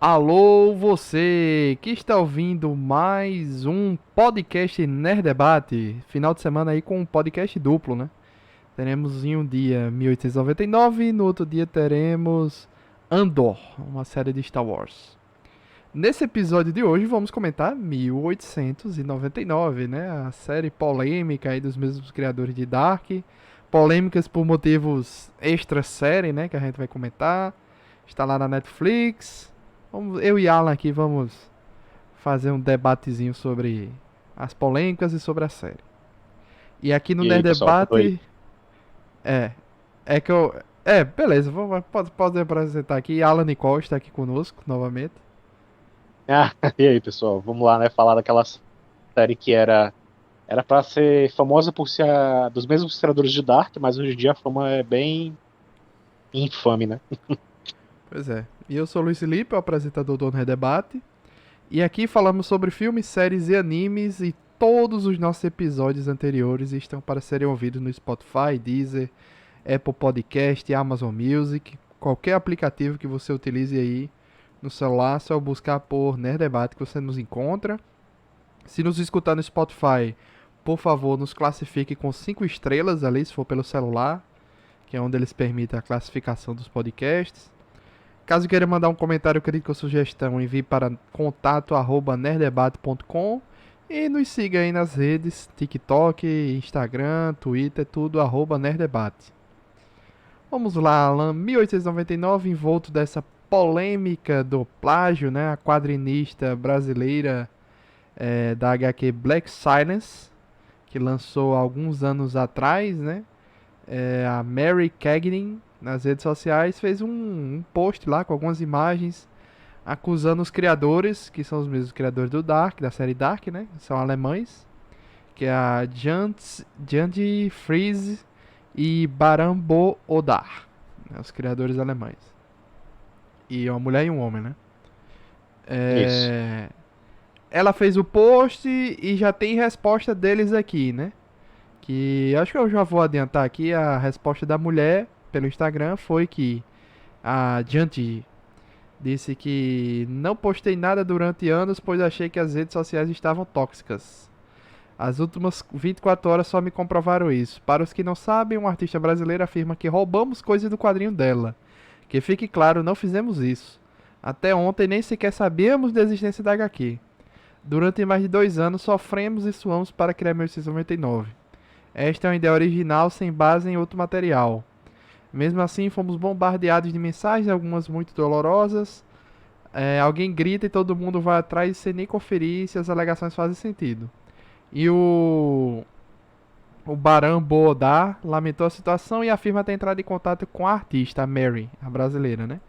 Alô, você que está ouvindo mais um podcast Nerd Debate. Final de semana aí com um podcast duplo, né? Teremos em um dia 1899 e no outro dia teremos Andor, uma série de Star Wars. Nesse episódio de hoje vamos comentar 1899, né? A série polêmica aí dos mesmos criadores de Dark. Polêmicas por motivos extra-série, né? Que a gente vai comentar. Está lá na Netflix. Eu e Alan aqui vamos fazer um debatezinho sobre as polêmicas e sobre a série. E aqui no E Nerd aí, pessoal, tudo aí? Debate, é, é que eu... beleza, pode apresentar aqui. Alan Nicole está aqui conosco novamente. Ah, e aí, pessoal, vamos lá, né? Falar daquela série que era para ser famosa por ser dos mesmos criadores de Dark, mas hoje em dia a fama é bem infame, né? Pois é. E eu sou o Luiz Felipe, o apresentador do Nerd Debate. E aqui falamos sobre filmes, séries e animes e todos os nossos episódios anteriores estão para serem ouvidos no Spotify, Deezer, Apple Podcast, Amazon Music, qualquer aplicativo que você utilize aí no celular, só buscar por Nerd Debate que você nos encontra. Se nos escutar no Spotify, por favor, nos classifique com 5 estrelas ali, se for pelo celular, que é onde eles permitem a classificação dos podcasts. Caso queira mandar um comentário, crítica ou sugestão, envie para contato@nerdebate.com e nos siga aí nas redes TikTok, Instagram, Twitter, tudo @nerdebate. Vamos lá, Alan, 1899, envolto dessa polêmica do plágio, né? A quadrinista brasileira da HQ Black Silence, que lançou alguns anos atrás, né? A Mary Cagnin, nas redes sociais, fez um post lá com algumas imagens acusando os criadores, que são os mesmos criadores do Dark, da série Dark, né? São alemães, que é a Jandy Fries e Barambo Odar, né? Os criadores alemães. E uma mulher e um homem, né? Isso. É... Ela fez o post e já tem resposta deles aqui, né? Que acho que eu já vou adiantar aqui. A resposta da mulher pelo Instagram foi que a Janty disse que não postei nada durante anos, pois achei que as redes sociais estavam tóxicas. As últimas 24 horas só me comprovaram isso. Para os que não sabem, um artista brasileiro afirma que roubamos coisas do quadrinho dela. Que fique claro, não fizemos isso. Até ontem nem sequer sabíamos da existência da HQ. Durante mais de 2 anos sofremos e suamos para criar 1899. Esta é uma ideia original sem base em outro material. Mesmo assim, fomos bombardeados de mensagens, algumas muito dolorosas. Alguém grita e todo mundo vai atrás sem nem conferir se as alegações fazem sentido. E o Baran Boodar lamentou a situação e afirma ter entrado em contato com a artista, a Mary, a brasileira, né?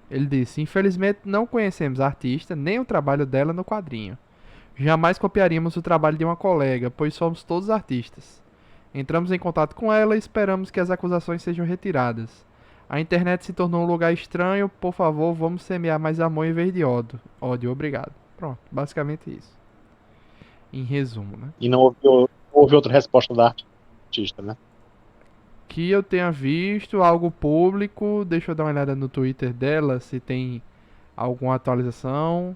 Ele disse: infelizmente não conhecemos a artista nem o trabalho dela no quadrinho. Jamais copiaríamos o trabalho de uma colega, pois somos todos artistas. Entramos em contato com ela e esperamos que as acusações sejam retiradas. A internet se tornou um lugar estranho, por favor, vamos semear mais amor em vez de ódio. Ódio, obrigado. Pronto, basicamente isso. Em resumo, né? E não houve outra resposta da artista, né? Que eu tenha visto algo público, deixa eu dar uma olhada no Twitter dela, se tem alguma atualização.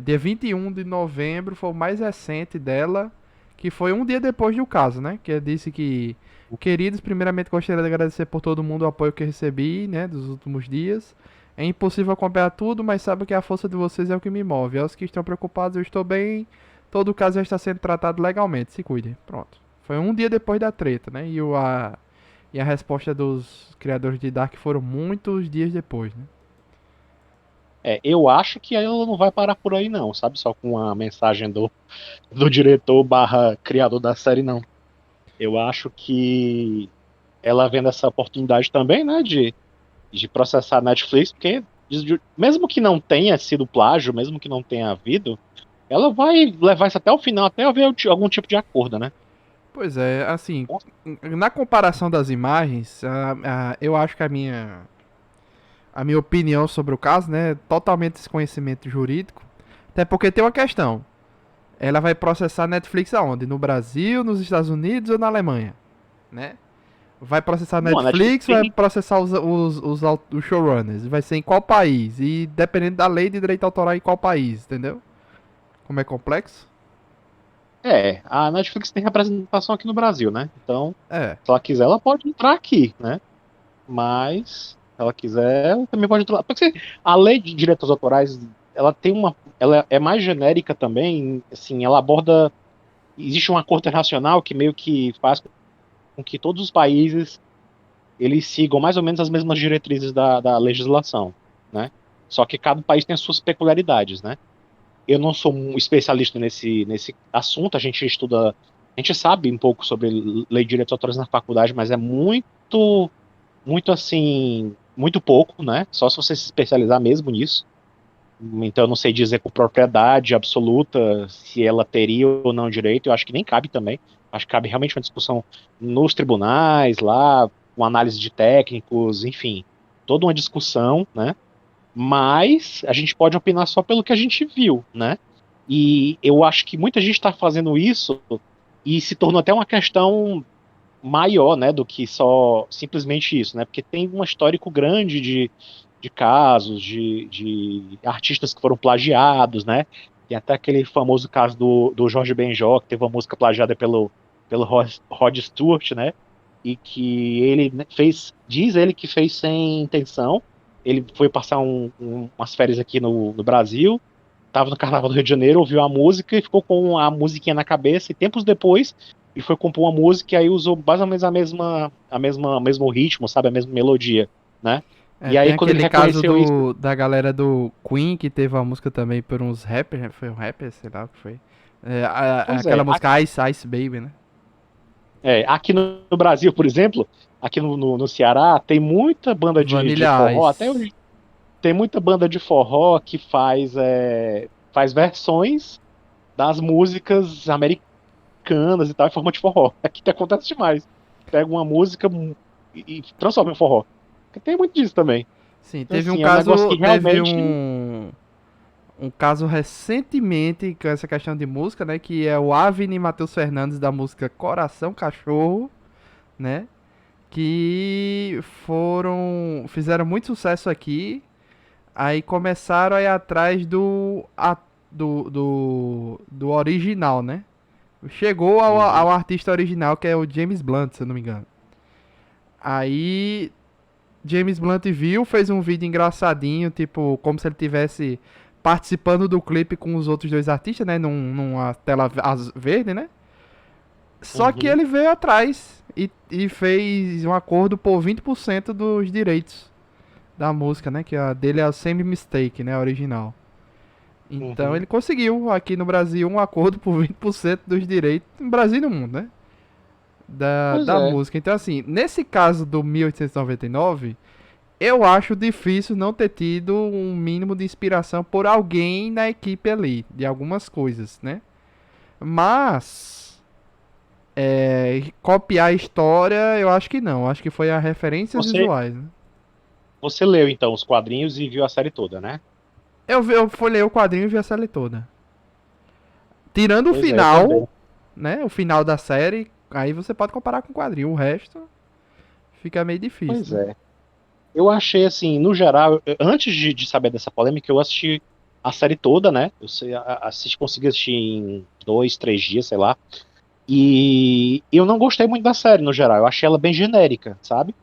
Dia 21 de novembro foi o mais recente dela, que foi um dia depois do caso, né? Que disse que, queridos, primeiramente gostaria de agradecer por todo mundo o apoio que recebi, né, dos últimos dias. É impossível acompanhar tudo, mas sabe que a força de vocês é o que me move. Aos que estão preocupados, eu estou bem. Todo caso já está sendo tratado legalmente, se cuidem. Pronto. Foi um dia depois da treta, né? E a resposta dos criadores de Dark foram muitos dias depois, né? Eu acho que ela não vai parar por aí, não, sabe? Só com a mensagem do diretor barra criador da série, não. Eu acho que ela vendo essa oportunidade também, né, de processar a Netflix, porque mesmo que não tenha sido plágio, mesmo que não tenha havido, ela vai levar isso até o final, até haver algum tipo de acordo, né? Pois é, assim, na comparação das imagens, eu acho que a minha opinião sobre o caso, né, é totalmente desconhecimento jurídico. Até porque tem uma questão. Ela vai processar a Netflix aonde? No Brasil, nos Estados Unidos ou na Alemanha, né? Vai processar a Bom, a Netflix Netflix, vai tem. processar os showrunners. Vai ser em qual país? E dependendo da lei de direito autoral em qual país, entendeu? Como é complexo? A Netflix tem representação aqui no Brasil, né? Então, É. se ela quiser, ela pode entrar aqui, né? Mas, se ela quiser, ela também pode entrar lá. Porque a lei de direitos autorais, ela tem uma. Ela é mais genérica também, assim, ela aborda. Existe um acordo internacional que meio que faz com que todos os países eles sigam mais ou menos as mesmas diretrizes da legislação, né? Só que cada país tem as suas peculiaridades, né? Eu não sou um especialista nesse assunto, a gente estuda, a gente sabe um pouco sobre lei de direitos autorais na faculdade, mas é muito assim, muito pouco, né? Só se você se especializar mesmo nisso. Então eu não sei dizer com propriedade absoluta se ela teria ou não direito, eu acho que nem cabe também. Acho que cabe realmente uma discussão nos tribunais, lá, uma análise de técnicos, enfim, toda uma discussão, né? Mas a gente pode opinar só pelo que a gente viu, né? E eu acho que muita gente está fazendo isso e se tornou até uma questão maior, né, do que só simplesmente isso, né? Porque tem um histórico grande de casos, de artistas que foram plagiados, né? Tem até aquele famoso caso do Jorge Benjor, que teve uma música plagiada pelo Rod Stewart, né? E que ele diz ele que fez sem intenção. Ele foi passar umas férias aqui no Brasil, estava no Carnaval do Rio de Janeiro, ouviu a música e ficou com a musiquinha na cabeça, e tempos depois ele foi compor uma música e aí usou mais ou menos o mesmo ritmo, sabe, a mesma melodia, né? É, E tem aí quando ele aquele caso reconheceu isso, da galera do Queen que teve uma música também por uns rappers, né? Foi um rapper, sei lá o que foi. É, pois aquela é, música Ice Ice Baby, né? aqui no Brasil, por exemplo, aqui no Ceará, tem muita banda de Vanilla forró, até Ice. hoje tem muita banda de forró que faz versões das músicas americanas e tal, em forma de forró. Aqui que acontece demais. Pega uma música e transforma em forró. Porque tem muito disso também. Sim, Então, assim, é um negócio que teve realmente. um caso recentemente com essa questão de música, né? Que é o Avni Matheus Fernandes da música Coração Cachorro, né? Que fizeram muito sucesso aqui. Aí começaram a ir atrás do original, né? Chegou Uhum, ao artista original, que é o James Blunt, se eu não me engano. Aí James Blunt viu, fez um vídeo engraçadinho, tipo, como se ele tivesse participando do clipe com os outros dois artistas, né? Numa tela verde, né? Só que uhum, ele veio atrás e fez um acordo por 20% dos direitos da música, né? Que a dele é a Same Mistake, né? A original. Então uhum. ele conseguiu aqui no Brasil um acordo por 20% dos direitos no Brasil e no mundo, né? Pois Da é. música. Então, assim, nesse caso do 1899, eu acho difícil não ter tido um mínimo de inspiração por alguém na equipe ali, de algumas coisas, né? Mas, copiar a história, eu acho que não. Acho que foi as referências Você, visuais, né? você leu, então, os quadrinhos e viu a série toda, né? Eu folhei o quadrinho e vi a série toda. Tirando o Pois é, eu final, também. né? O final da série, aí você pode comparar com o quadrinho. O resto fica meio difícil, Pois né? é. Eu achei, assim, no geral, antes de saber dessa polêmica, eu assisti a série toda, né? Consegui assistir em 2, 3 dias, sei lá. E eu não gostei muito da série, no geral. Eu achei ela bem genérica, sabe?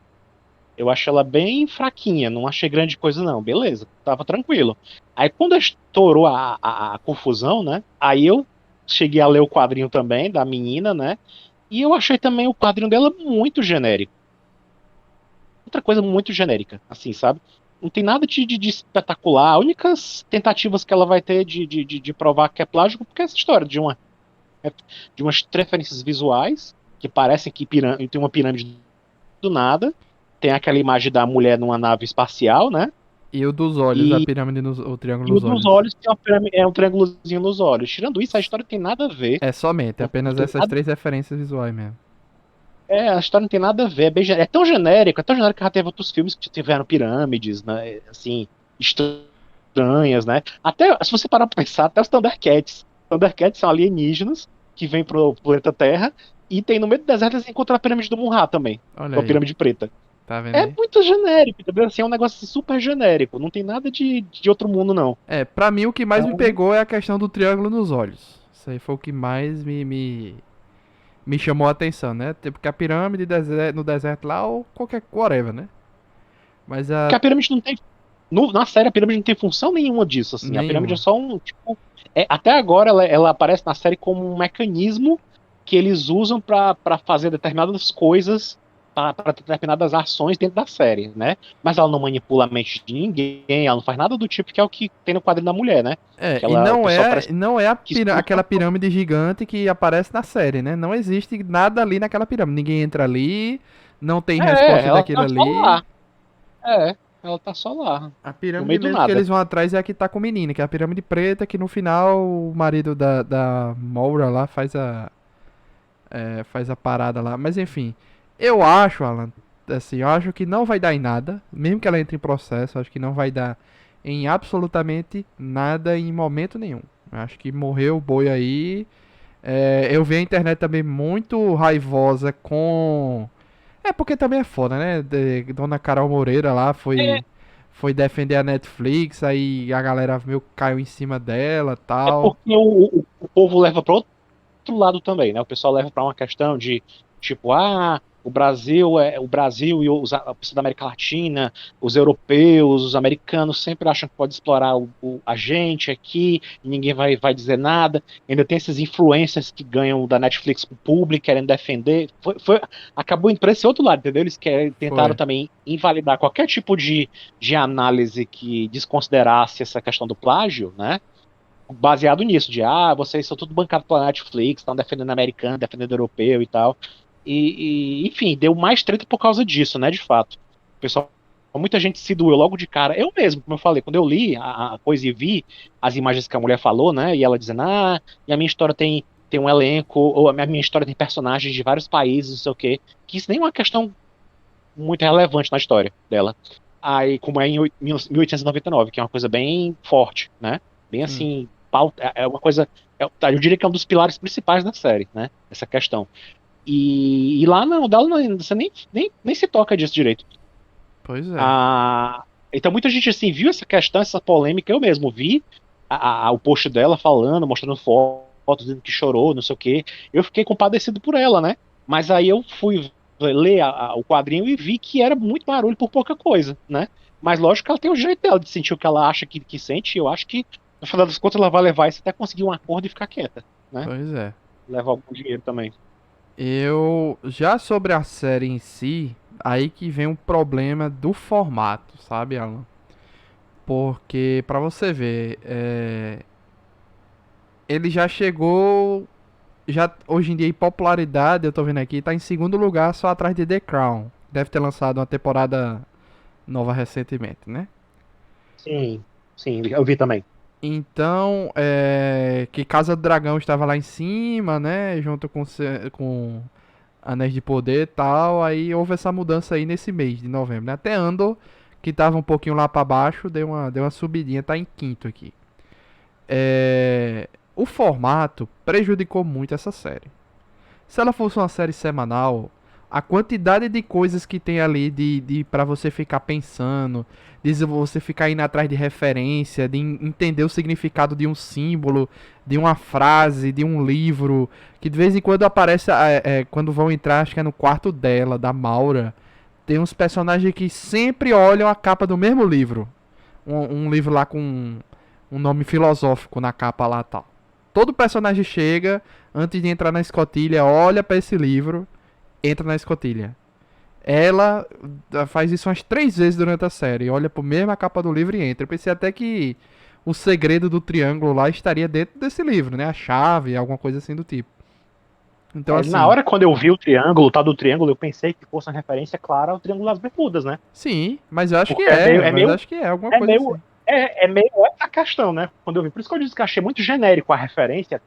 Eu achei ela bem fraquinha, não achei grande coisa, não. Beleza, tava tranquilo. Aí quando estourou a confusão, né? Aí eu cheguei a ler o quadrinho também, da menina, né? E eu achei também o quadrinho dela muito genérico. Outra coisa muito genérica, assim, sabe? Não tem nada de espetacular. As únicas tentativas que ela vai ter de provar que é plágio, porque é essa história de umas referências visuais que parecem que tem uma pirâmide do nada. Tem aquela imagem da mulher numa nave espacial, né? E o dos olhos, a E, pirâmide, o triângulo e o nos dos olhos. olhos tem é um triângulozinho nos olhos. Tirando isso, a história não tem nada a ver. É somente, Não apenas tem essas nada, três referências visuais mesmo. a história não tem nada a ver. É tão genérico que já teve outros filmes que tiveram pirâmides, né? Assim, estranhas, né? Até, se você parar pra pensar, até os Thundercats. Thundercats são alienígenas que vêm pro planeta Terra E tem no meio do deserto você encontra a pirâmide do Munra também, Olha com a aí, pirâmide preta. tá vendo É aí? muito genérico, entendeu? Assim, é um negócio super genérico, não tem nada de outro mundo, não. Pra mim o que mais me Então, pegou é a questão do triângulo nos olhos. Isso aí foi o que mais me chamou a atenção, né? Tipo que a pirâmide no deserto lá ou qualquer whatever, né? Mas porque a a pirâmide não tem. Na série, a pirâmide não tem função nenhuma disso, assim. A pirâmide é nenhuma. só um, tipo. Até agora ela aparece na série como um mecanismo que eles usam pra fazer determinadas coisas, pra determinadas ações dentro da série, né? Mas ela não manipula a mente de ninguém, ela não faz nada do tipo que é o que tem no quadrinho da mulher, né? É, Que e ela, o pessoal parece não é que escuta. aquela pirâmide gigante que aparece na série, né? Não existe nada ali naquela pirâmide. Ninguém entra ali, não tem resposta Ela daquilo tá só ali. lá. Ela tá só lá, A no pirâmide meio do mesmo que nada. eles vão atrás é a que tá com o menino, que é a pirâmide preta, que no final o marido da Moura lá faz a parada lá. Mas enfim, eu acho, Alan, assim, eu acho que não vai dar em nada, mesmo que ela entre em processo, eu acho que não vai dar em absolutamente nada em momento nenhum. Eu acho que morreu o boi aí. Eu vi a internet também muito raivosa com. É porque também é foda, né? Dona Carol Moreira lá foi defender a Netflix, aí a galera meio que caiu em cima dela É tal. porque o povo leva para outro lado também, né? O pessoal leva para uma questão de tipo, o Brasil e a pessoa da América Latina, os europeus, os americanos sempre acham que pode explorar a gente aqui, e ninguém vai dizer nada. Ainda tem esses influencers que ganham da Netflix pro público, querendo defender. Acabou indo para esse outro lado, entendeu? Eles tentaram Foi. também invalidar qualquer tipo de análise que desconsiderasse essa questão do plágio, né? Baseado nisso, vocês são tudo bancados pela Netflix, estão defendendo americano, defendendo europeu e tal. Enfim, deu mais treta por causa disso, né, de fato. O pessoal, muita gente se doeu logo de cara. Eu mesmo, como eu falei, quando eu li a coisa e vi as imagens que a mulher falou, né, e ela dizendo, e a minha história tem um elenco, ou a minha história tem personagens de vários países, não sei o quê, que isso nem é uma questão muito relevante na história dela. Aí, como é em 1899, que é uma coisa bem forte, né? Bem Sim. assim, é uma coisa. Eu diria que é um dos pilares principais da série, né? Essa questão. E lá não, dela não, você nem se toca disso direito. Pois é. Ah, então muita gente assim viu essa questão, essa polêmica, eu mesmo vi o post dela falando, mostrando fotos, dizendo que chorou, não sei o quê. Eu fiquei compadecido por ela, né? Mas aí eu fui ler o quadrinho e vi que era muito barulho por pouca coisa, né? Mas lógico que ela tem o jeito dela de sentir o que ela acha que sente, e eu acho que, no final das contas, ela vai levar isso até conseguir um acordo e ficar quieta, né? Pois é. Levar algum dinheiro também. Eu já sobre a série em si, aí que vem o problema do formato, sabe, Alan? Porque pra você ver, ele já chegou já hoje em dia em popularidade, eu tô vendo aqui, tá em segundo lugar só atrás de The Crown. Deve ter lançado uma temporada nova recentemente, né? Sim, sim, eu vi também. Então, que Casa do Dragão estava lá em cima, né? Junto com Anéis de Poder e tal. Aí houve essa mudança aí nesse mês de novembro, né? Até Andor, que tava um pouquinho lá pra baixo, deu uma subidinha, tá em quinto aqui. O formato prejudicou muito essa série. Se ela fosse uma série semanal, a quantidade de coisas que tem ali de para você ficar pensando, de você ficar indo atrás de referência, de entender o significado de um símbolo, de uma frase, de um livro, que de vez em quando aparece, quando vão entrar, acho que é no quarto dela, da Maura, tem uns personagens que sempre olham a capa do mesmo livro. Um livro lá com um nome filosófico na capa lá tal. Todo personagem chega, antes de entrar na escotilha, olha para esse livro, entra na escotilha. Ela faz isso umas 3 vezes durante a série. Olha pro mesma capa do livro e entra. Eu pensei até que o segredo do triângulo lá estaria dentro desse livro, né? A chave, alguma coisa assim do tipo. Então, Na assim, hora quando eu vi o triângulo, o tal do triângulo, eu pensei que fosse uma referência clara ao Triângulo das Bermudas, né? sim, mas eu acho que Porque é meio, é. é Mas meio, acho que é alguma é coisa meio, assim. é meio essa questão, né? Quando eu vi. Por isso que eu disse que eu achei muito genérico a referência,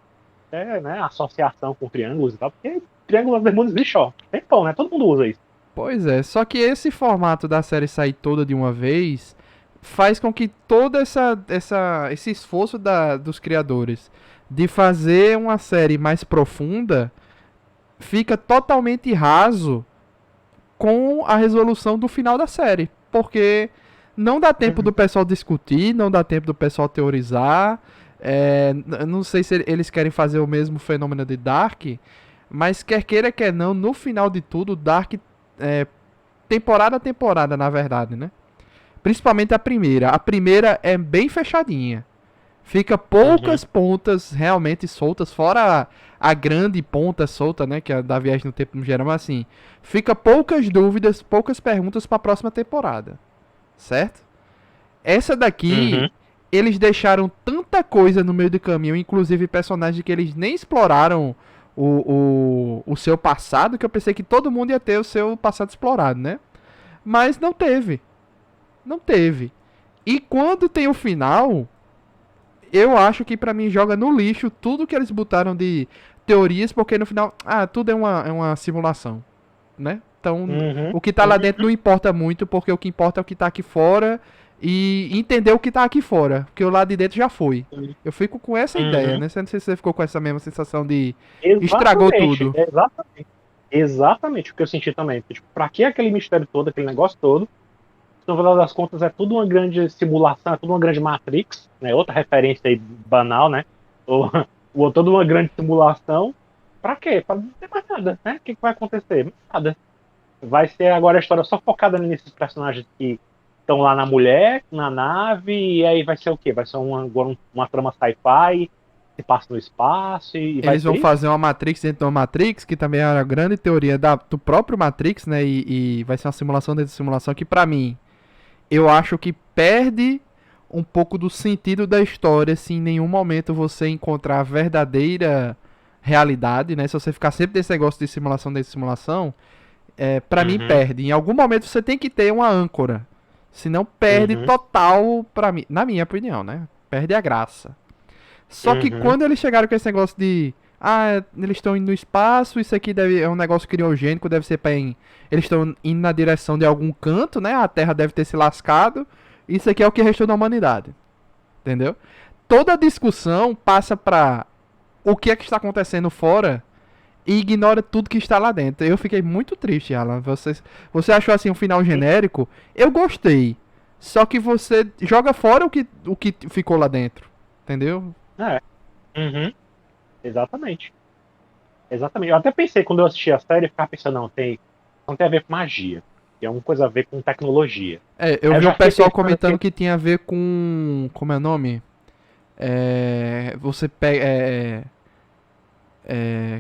né? A associação com triângulos e tal, porque Triângulo das Bermudas existe, ó. Tem pão, né? Todo mundo usa isso. Pois é, só que esse formato da série sair toda de uma vez faz com que todo esse esforço dos criadores de fazer uma série mais profunda fica totalmente raso com a resolução do final da série. Porque não dá tempo do Uhum. pessoal discutir, não dá tempo do pessoal teorizar. Não sei se eles querem fazer o mesmo fenômeno de Dark, mas quer queira, quer não, no final de tudo, Dark, é, temporada a temporada, na verdade, né? Principalmente a primeira. A primeira é bem fechadinha. Fica Uhum. poucas pontas realmente soltas, fora a grande ponta solta, né? Que é da viagem no tempo no geral, mas assim. Fica poucas dúvidas, poucas perguntas para a próxima temporada. Certo? Essa daqui, Uhum. eles deixaram tanta coisa no meio do caminho, inclusive personagens que eles nem exploraram o seu passado, que eu pensei que todo mundo ia ter o seu passado explorado, né? Mas não teve. Não teve. E quando tem o final, eu acho que pra mim joga no lixo tudo que eles botaram de teorias, porque no final, tudo é uma simulação, né? Então, Uhum. o que tá lá dentro não Uhum. importa muito, porque o que importa é o que tá aqui fora e entender o que tá aqui fora, porque o lado de dentro já foi. Eu fico com essa ideia, Uhum. né? Não sei se você ficou com essa mesma sensação de estragou Exatamente, tudo. exatamente. Exatamente o que eu senti também. Tipo, pra que aquele mistério todo, aquele negócio todo? No final das contas, é tudo uma grande simulação, é tudo uma grande Matrix, né? Outra referência aí banal, né? Ou, ou toda uma grande simulação. Pra quê? Pra não ter mais nada, né? O que vai acontecer? Nada. Vai ser agora a história só focada nesses personagens que estão lá na mulher, na nave, e aí vai ser o quê? Vai ser uma trama sci-fi, se passa no espaço, e vai Eles vão ser isso? fazer uma Matrix dentro de uma Matrix, que também é uma grande teoria do próprio Matrix, né? E vai ser uma simulação dentro de simulação que, pra mim, eu acho que perde um pouco do sentido da história se em nenhum momento você encontrar a verdadeira realidade, né? Se você ficar sempre nesse negócio de simulação, para mim Uhum, perde. Em algum momento você tem que ter uma âncora. Senão perde uhum, total pra mim, na minha opinião, né? Perde a graça. Só que uhum, quando eles chegaram com esse negócio de eles estão indo no espaço, isso aqui é um negócio criogênico, deve ser para eles estão indo na direção de algum canto, né? A Terra deve ter se lascado. Isso aqui é o que restou da humanidade, entendeu? Toda a discussão passa pra o que é que está acontecendo fora e ignora tudo que está lá dentro. Eu fiquei muito triste, Alan. Você achou assim um final genérico? Eu gostei. Só que você joga fora o que ficou lá dentro, entendeu? é, uhum, exatamente. Exatamente. Eu até pensei, quando eu assisti a série, eu ficava pensando, não tem a ver com magia. Tem alguma coisa a ver com tecnologia. Eu Aí eu vi um já fiquei pessoal pensando comentando assim, que tinha a ver com. Como é o nome? Você pega.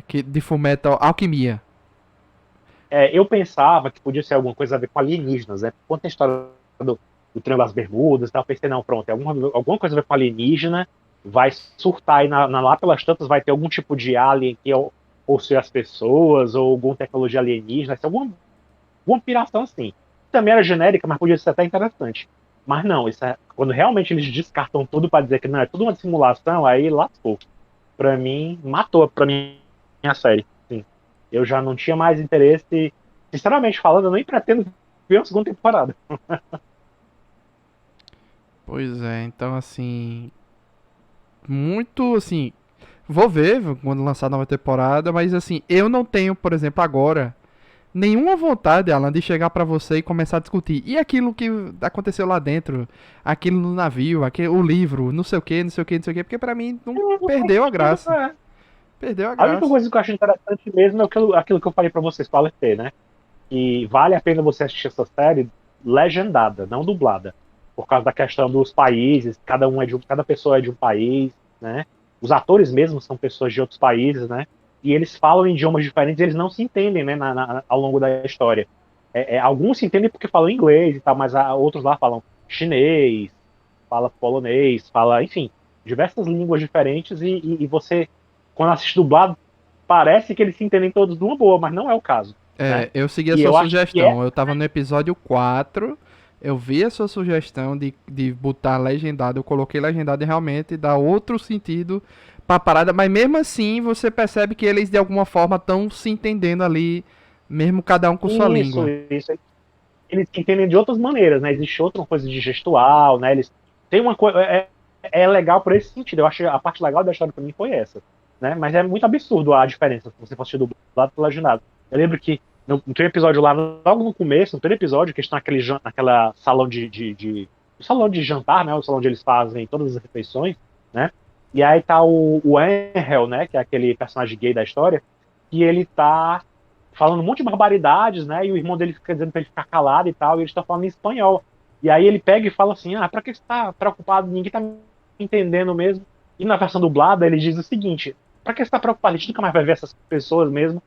Que de Fullmetal Alquimia. eu pensava que podia ser alguma coisa a ver com alienígenas, né? Quando tem a história do Triângulo das Bermudas e tal, eu pensei, não, pronto, é alguma coisa a ver com alienígena, vai surtar aí lá pelas tantas, vai ter algum tipo de alien que possui as pessoas, ou alguma tecnologia alienígena, vai ser alguma piração assim. Também era genérica, mas podia ser até interessante. Mas não, quando realmente eles descartam tudo para dizer que não, é tudo uma simulação, aí lascou. Pra mim, matou pra mim a série. Sim. Eu já não tinha mais interesse. Sinceramente falando, eu nem pretendo ver uma segunda temporada. Pois é, então assim. Muito assim. Vou ver quando lançar a nova temporada, mas assim, eu não tenho, por exemplo, agora nenhuma vontade, Alan, de chegar pra você e começar a discutir. E aquilo que aconteceu lá dentro, aquilo no navio, o livro, não sei o que, não sei o que, não sei o que, porque pra mim não Não faz perdeu a sentido, graça. né? Perdeu a A única graça. coisa que eu acho interessante mesmo é aquilo que eu falei pra vocês com a Alertê, né? E vale a pena você assistir essa série legendada, não dublada. Por causa da questão dos países, cada pessoa é de um país, né? Os atores mesmo são pessoas de outros países, né? E eles falam em idiomas diferentes e eles não se entendem, né, ao longo da história. Alguns se entendem porque falam inglês e tal, mas outros lá falam chinês, fala polonês, fala, enfim, diversas línguas diferentes e você, quando assiste dublado, parece que eles se entendem todos de uma boa, mas não é o caso, né? Eu segui a E sua eu acho que sugestão. Eu tava no episódio 4. Eu vi a sua sugestão de botar legendado. Eu coloquei legendado e realmente dá outro sentido pra parada. Mas mesmo assim, você percebe que eles de alguma forma estão se entendendo ali, mesmo cada um com sua isso, língua. isso. Eles se entendem de outras maneiras, né? Existe outra coisa de gestual, né? Eles têm uma coisa. É legal por esse sentido. Eu acho que a parte legal da história pra mim foi essa. né? Mas é muito absurdo a diferença se você for assistir dublado ou legendado. Eu lembro que tem um episódio lá, logo no começo, no primeiro episódio, que eles estão naquela salão o salão de jantar, né? O salão onde eles fazem todas as refeições, né? E aí tá o Angel, né? Que é aquele personagem gay da história, e ele tá falando um monte de barbaridades, né? E o irmão dele fica dizendo pra ele ficar calado e tal, e eles estão falando em espanhol. E aí ele pega e fala assim: ah, pra que você tá preocupado? Ninguém tá me entendendo mesmo. E na versão dublada ele diz o seguinte: pra que você tá preocupado? A gente nunca mais vai ver essas pessoas mesmo,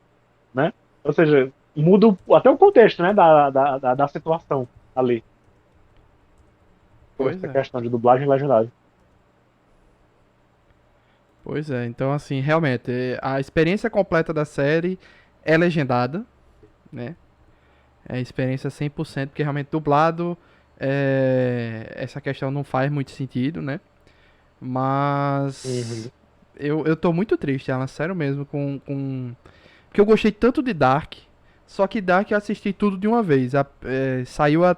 né? Ou seja, muda até o contexto, né? Da situação ali. Por Pois essa é. questão de dublagem e legendagem. Pois é, então assim, realmente, a experiência completa da série é legendada, né? É a experiência 100%, porque realmente dublado, essa questão não faz muito sentido, né? Uhum. Mas eu tô muito triste, Alan, sério mesmo, porque eu gostei tanto de Dark, só que Dark eu assisti tudo de uma vez. Saiu a.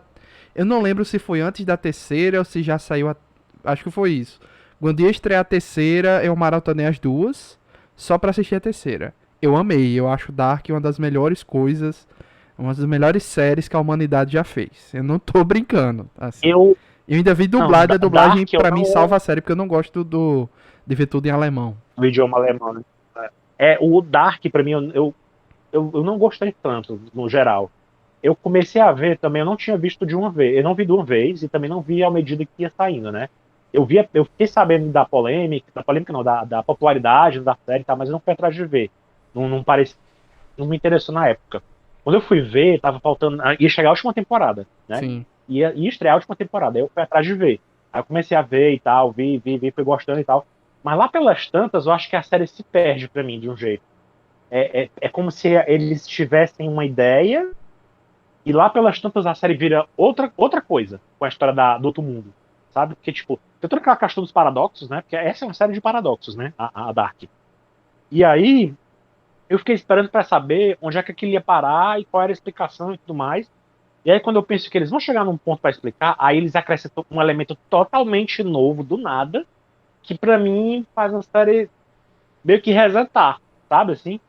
Eu não lembro se foi antes da terceira ou se já saiu a. Acho que foi isso. Quando ia estrear a terceira, eu maratonei as duas, só pra assistir a terceira. Eu amei, eu acho Dark uma das melhores coisas, uma das melhores séries que a humanidade já fez. Eu não tô brincando, assim. Eu. Eu ainda vi Não, dublado, a dublagem Dark eu pra mim não salva a série, porque eu não gosto de ver tudo em alemão. o idioma alemão, né? O Dark, pra mim, eu não gostei tanto, no geral. Eu comecei a ver também, eu não tinha visto de uma vez, eu não vi de uma vez e também não vi à medida que ia saindo, né? Eu fiquei sabendo da polêmica não, da popularidade da série, tá, mas eu não fui atrás de ver. Não parece, não me interessou na época. Quando eu fui ver, tava faltando, ia chegar a última temporada, né? Sim. Ia estrear a última temporada, aí eu fui atrás de ver. Aí eu comecei a ver e tal, fui gostando e tal. Mas lá pelas tantas, eu acho que a série se perde pra mim de um jeito. É como se eles tivessem uma ideia e lá pelas tantas a série vira outra coisa com a história do outro mundo, sabe? Porque, tipo, tem toda aquela questão dos paradoxos, né? Porque essa é uma série de paradoxos, né? A Dark. E aí, eu fiquei esperando para saber onde é que aquilo ia parar e qual era a explicação e tudo mais. E aí, quando eu penso que eles vão chegar num ponto para explicar, aí eles acrescentam um elemento totalmente novo, do nada, que para mim faz a série meio que resetar, sabe? Assim,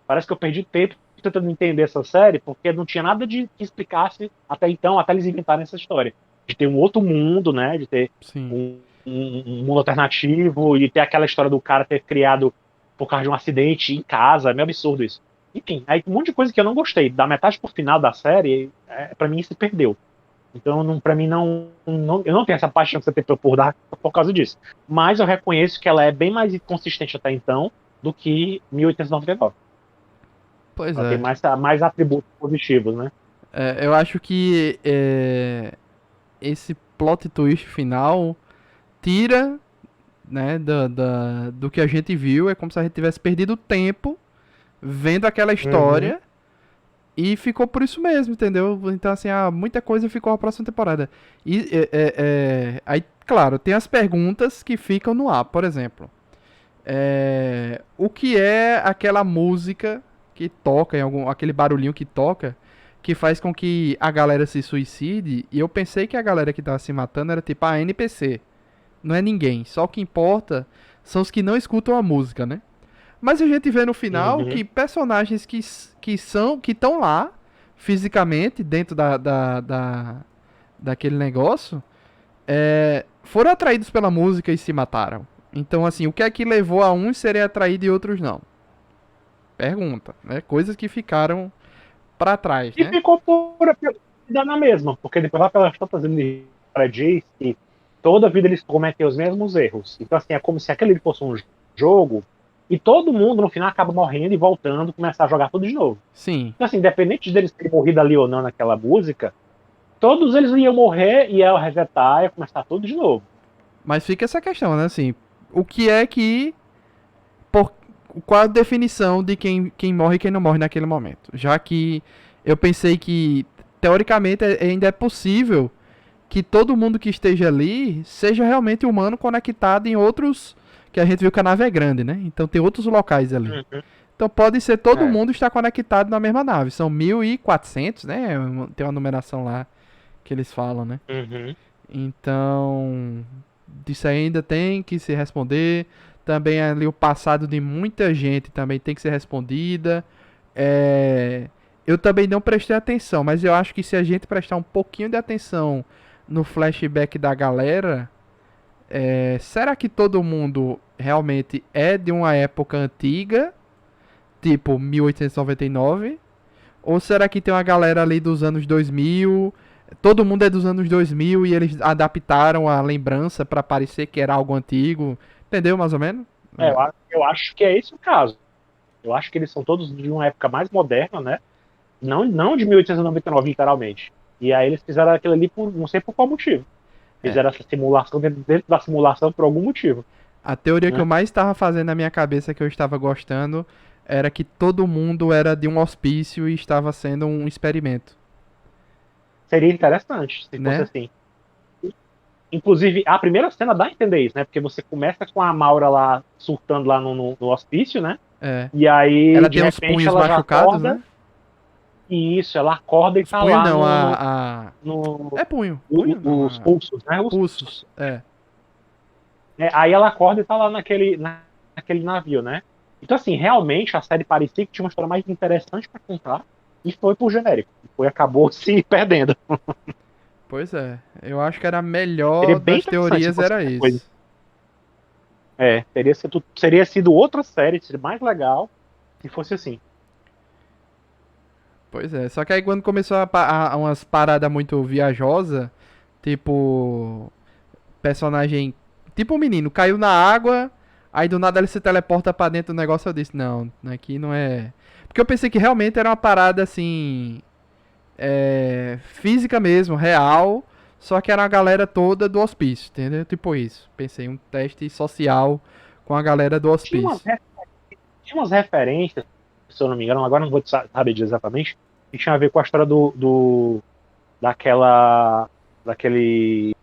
parece que eu perdi tempo tentando entender essa série, porque não tinha nada de que explicasse até então, até eles inventarem essa história. De ter um outro mundo, né? De ter Sim. um mundo alternativo e ter aquela história do cara ter criado por causa de um acidente em casa. É meio absurdo isso. Enfim, aí um monte de coisa que eu não gostei. Da metade pro final da série, para mim se perdeu. Então, não, para mim, eu não tenho essa paixão que você tem por Dark por causa disso. Mas eu reconheço que ela é bem mais consistente até então do que 1899. Pois Ela tem é. mais atributos positivos, né? Eu acho que esse plot twist final tira, né, do que a gente viu. É como se a gente tivesse perdido tempo vendo aquela Uhum, história e ficou por isso mesmo, entendeu? Então, assim, muita coisa ficou a próxima temporada. E, aí, claro, tem as perguntas que ficam no ar. Por exemplo, o que é aquela música que toca, aquele barulhinho que toca, que faz com que a galera se suicide? E eu pensei que a galera que tava se matando era tipo a NPC. Não é ninguém. Só o que importa são os que não escutam a música, né? Mas a gente vê no final uhum. que personagens que estão lá fisicamente dentro daquele negócio foram atraídos pela música e se mataram. Então, assim, o que é que levou a uns serem atraídos e outros não? Pergunta, né? Coisas que ficaram pra trás, E né? ficou por dar na mesma, porque depois lá pelas tantas ele diz que toda vida eles cometem os mesmos erros. Então, assim, é como se aquele fosse um jogo e todo mundo no final acaba morrendo e voltando, começar a jogar tudo de novo. Sim. Então, assim, independente deles terem morrido ali ou não naquela música, todos eles iam morrer e iam resetar e ia começar tudo de novo. Mas fica essa questão, né? Assim, o que é que. Por, qual a definição de quem morre e quem não morre naquele momento? Já que eu pensei que, teoricamente, ainda é possível que todo mundo que esteja ali seja realmente humano conectado em outros. Que a gente viu que a nave é grande, né? Então tem outros locais ali. Uhum. Então pode ser todo É. mundo estar conectado na mesma nave. São 1.400, né? Tem uma numeração lá que eles falam, né? Uhum. Então, disso ainda tem que se responder. também ali o passado de muita gente também tem que ser respondida. É, eu também não prestei atenção, mas eu acho que se a gente prestar um pouquinho de atenção no flashback da galera, será que todo mundo realmente é de uma época antiga, tipo 1899? Ou será que tem uma galera ali dos anos 2000? Todo mundo é dos anos 2000 e eles adaptaram a lembrança pra parecer que era algo antigo. Entendeu, mais ou menos? É. Eu acho que é esse o caso. Eu acho que eles são todos de uma época mais moderna, né? Não de 1899, literalmente. E aí eles fizeram aquilo ali por não sei por qual motivo. É. Fizeram essa simulação dentro da simulação por algum motivo. A teoria que eu Né? mais estava fazendo na minha cabeça, que eu estava gostando, era que todo mundo era de um hospício e estava sendo um experimento, Seria interessante se fosse né? assim. Inclusive, a primeira cena dá a entender isso, né? Porque você começa com a Maura lá surtando lá no hospício, né? É. E aí, Ela de tem os repente, punhos ela já machucados, acorda. né? E isso, ela acorda e Os tá punhos lá não, no É punho. Punho não, os pulsos, né? Os pulsos. pulsos. É. Aí ela acorda e tá lá naquele navio, né? Então, assim, realmente a série parecia que tinha uma história mais interessante pra contar e foi por genérico. Acabou se perdendo. Pois é. Eu acho que era a Seria melhor bem das interessante se teorias, fosse era outra coisa. isso. Teria sido outra série, seria mais legal se fosse assim. Pois é. Só que aí quando começou umas paradas muito viajosas, tipo. Personagem. Tipo um menino, caiu na água, aí do nada ele se teleporta pra dentro do negócio. Eu disse, não, aqui não é. Porque eu pensei que realmente era uma parada assim. Física mesmo, real. Só que era a galera toda do hospício, entendeu? Tipo isso. Pensei um teste social com a galera do Tinha umas, hospício. re- tinha umas referências, se eu não me engano, agora não vou saber dizer exatamente, que tinha a ver com a história daquela. Daquele.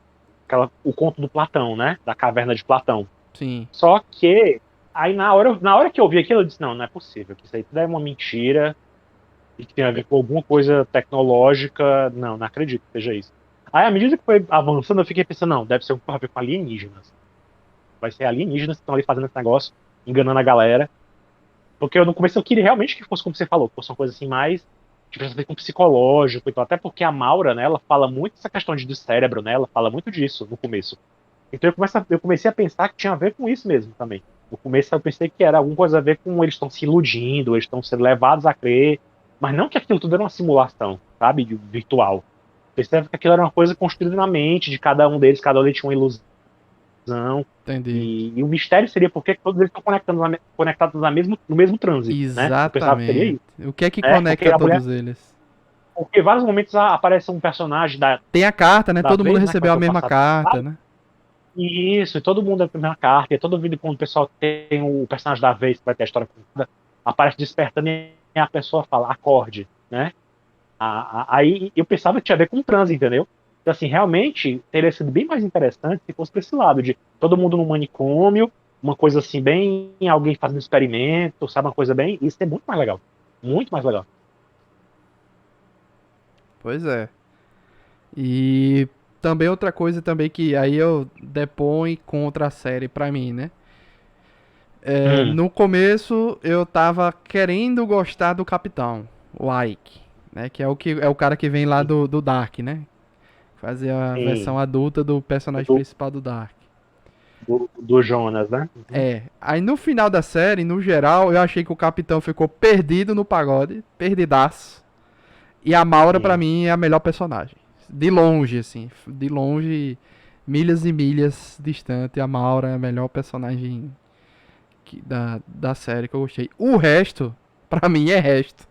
O conto do Platão, né? Da caverna de Platão. Sim. Só que, aí na hora que eu vi aquilo, eu disse, não é possível, que isso aí tudo é uma mentira, e que tem a ver com alguma coisa tecnológica. Não acredito que seja isso. Aí, à medida que foi avançando, eu fiquei pensando, não, deve ser alguma coisa a ver com alienígenas. Vai ser alienígenas que estão ali fazendo esse negócio, enganando a galera. Porque eu no começo eu queria realmente que fosse como você falou, que fosse uma coisa assim mais tipo, a ver com psicológico e tal. Até porque a Maura, né, ela fala muito essa questão do cérebro, né? Ela fala muito disso no começo. Então eu comecei a pensar que tinha a ver com isso mesmo também. No começo eu pensei que era alguma coisa a ver com eles estão se iludindo, eles estão sendo levados a crer, mas não que aquilo tudo era uma simulação, sabe, virtual. Pensei que aquilo era uma coisa construída na mente de cada um deles tinha uma ilusão. Entendi. E o mistério seria por que todos eles estão conectados no mesmo transe, né? Eu pensava que seria Exatamente. isso. O que é que Porque conecta a mulher. todos eles? Porque em vários momentos aparece um personagem Tem a carta, né? da Todo mundo vez, né? Que vai recebeu a ter o mesma passado. carta, né? Isso, e todo mundo é a primeira carta, e todo vídeo quando o pessoal tem o personagem da vez que vai ter a história contada, aparece despertando e a pessoa fala, acorde, né? Aí eu pensava que tinha a ver com transe, entendeu? Então, assim, realmente teria sido bem mais interessante se fosse pra esse lado, de todo mundo no manicômio, uma coisa assim, bem alguém fazendo experimento, sabe? Uma coisa bem. Isso é muito mais legal. Muito mais legal. Pois é. E também outra coisa também que aí eu deponho contra a série pra mim, né? Hum, No começo eu tava querendo gostar do Capitão, o Ike, né? Que é o cara que vem lá sim, do Dark, né? Fazer a sim. versão adulta do personagem Do, principal do Dark. do Jonas, né? Uhum. Aí no final da série, no geral, eu achei que o Capitão ficou perdido no pagode, perdidaço. E a Maura, pra Sim. mim, é a melhor personagem. De longe, assim. De longe, milhas e milhas distante, a Maura é a melhor personagem da série que eu gostei. O resto, pra mim, é resto.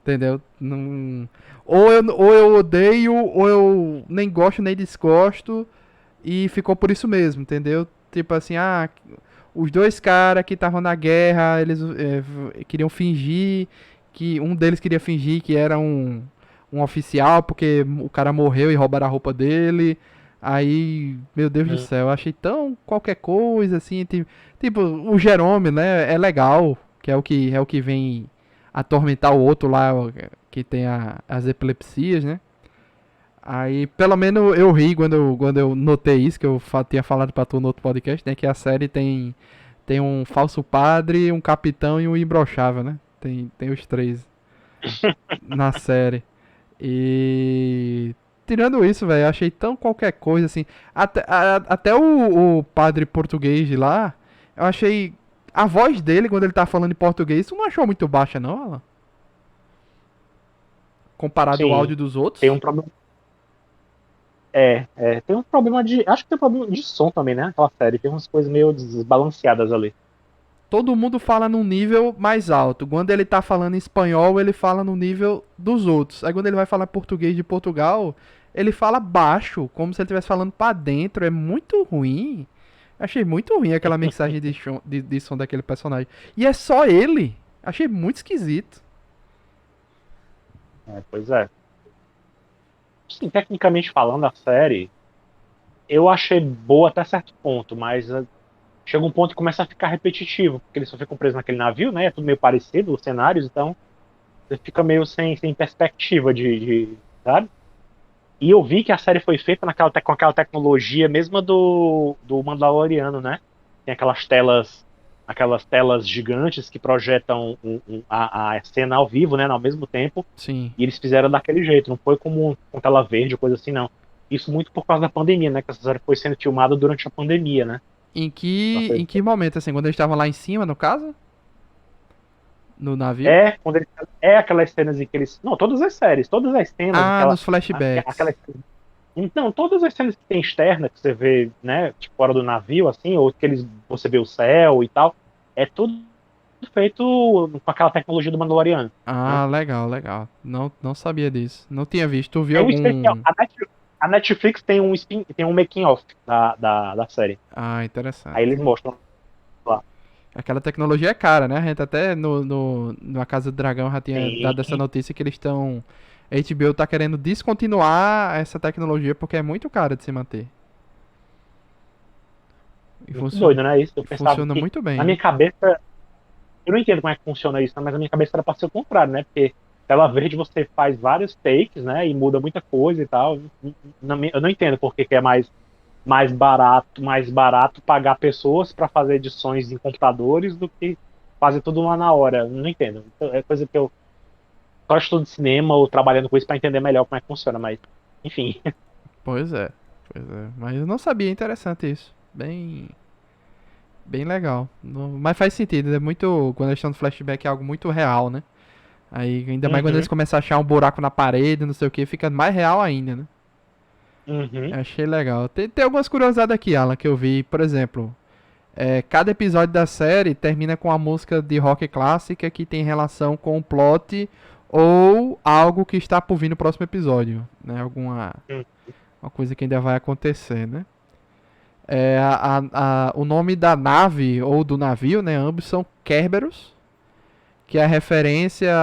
Entendeu? Não, ou eu odeio, ou eu nem gosto nem desgosto. E ficou por isso mesmo, entendeu? Tipo assim, os dois caras que estavam na guerra, eles queriam fingir que um deles queria fingir que era um oficial porque o cara morreu e roubaram a roupa dele. Aí, meu Deus do Hum, céu, eu achei tão qualquer coisa assim, tipo o Jerome, né? É legal, que é o que vem atormentar o outro lá que tem as epilepsias, né? Aí, pelo menos eu ri quando eu notei isso, que eu tinha falado pra tu no outro podcast, né? Que a série Tem um falso padre, um capitão e um imbrochável, né? Tem os três na série. E tirando isso, velho, eu achei tão qualquer coisa assim. Até o padre português de lá, eu achei a voz dele quando ele tá falando em português, tu não achou muito baixa, não, Alan? Comparado ao Sim, áudio dos tem outros? um problema. Tem um problema de. Acho que tem um problema de som também, né? Aquela série. Tem umas coisas meio desbalanceadas ali. Todo mundo fala num nível mais alto. Quando ele tá falando em espanhol, ele fala no nível dos outros. Aí quando ele vai falar português de Portugal, ele fala baixo, como se ele estivesse falando pra dentro. É muito ruim. Achei muito ruim aquela mensagem de som daquele personagem. E é só ele. Achei muito esquisito. Pois é. Sim, tecnicamente falando, a série, eu achei boa até certo ponto, mas chega um ponto que começa a ficar repetitivo, porque eles só ficam presos naquele navio, né? É tudo meio parecido, os cenários, então você fica meio sem perspectiva sabe? E eu vi que a série foi feita com aquela tecnologia mesma do Mandaloriano, né? Tem aquelas telas gigantes que projetam a cena ao vivo, né? Ao mesmo tempo. Sim. E eles fizeram daquele jeito, não foi como com tela verde ou coisa assim, não. Isso muito por causa da pandemia, né? Que essa série foi sendo filmada durante a pandemia, né? Em que momento, assim? Quando eles estavam lá em cima, no caso? No navio? Quando eles, aquelas cenas em que eles. Não, todas as séries, todas as cenas, Ah, nos flashbacks. aquelas. Então, todas as cenas que tem externa, que você vê, né, tipo, fora do navio, assim, ou que você vê o céu e tal, é tudo feito com aquela tecnologia do Mandaloriano, né? Ah, legal, legal. Não, não sabia disso. Não tinha visto. Tu viu É um especial. algum. A Netflix tem um making-of da série. Ah, Aí interessante. eles mostram lá. Aquela tecnologia é cara, né? A gente até na Casa do Dragão já tinha Sim, dado essa notícia que eles estão. A HBO tá querendo descontinuar essa tecnologia porque é muito cara de se manter. E muito doido, né? Isso. Eu pensava funciona que, muito na bem, minha né? cabeça, eu não entendo como é que funciona isso, né? Mas na minha cabeça era pra ser o contrário, né? Porque tela verde você faz vários takes, né? E muda muita coisa e tal. Eu não entendo por que que é mais barato pagar pessoas para fazer edições em computadores do que fazer tudo lá na hora. Eu não entendo. Então, é coisa que eu só estudo cinema ou trabalhando com isso para entender melhor como é que funciona, mas enfim. Pois é. Pois é. Mas eu não sabia, interessante isso. Bem legal. Mas faz sentido, é muito. Quando eles estão no flashback é algo muito real, né? Aí, ainda mais quando eles Uhum, começam a achar um buraco na parede, não sei o que, fica mais real ainda, né? uhum. Achei legal. Tem algumas curiosidades aqui, Alan, que eu vi. Por exemplo, cada episódio da série termina com a música de rock clássica que tem relação com o plot ou algo que está por vir no próximo episódio, né? Alguma Uhum. uma coisa que ainda vai acontecer, né? O nome da nave ou do navio, né? Ambos são Kerberos, que é a referência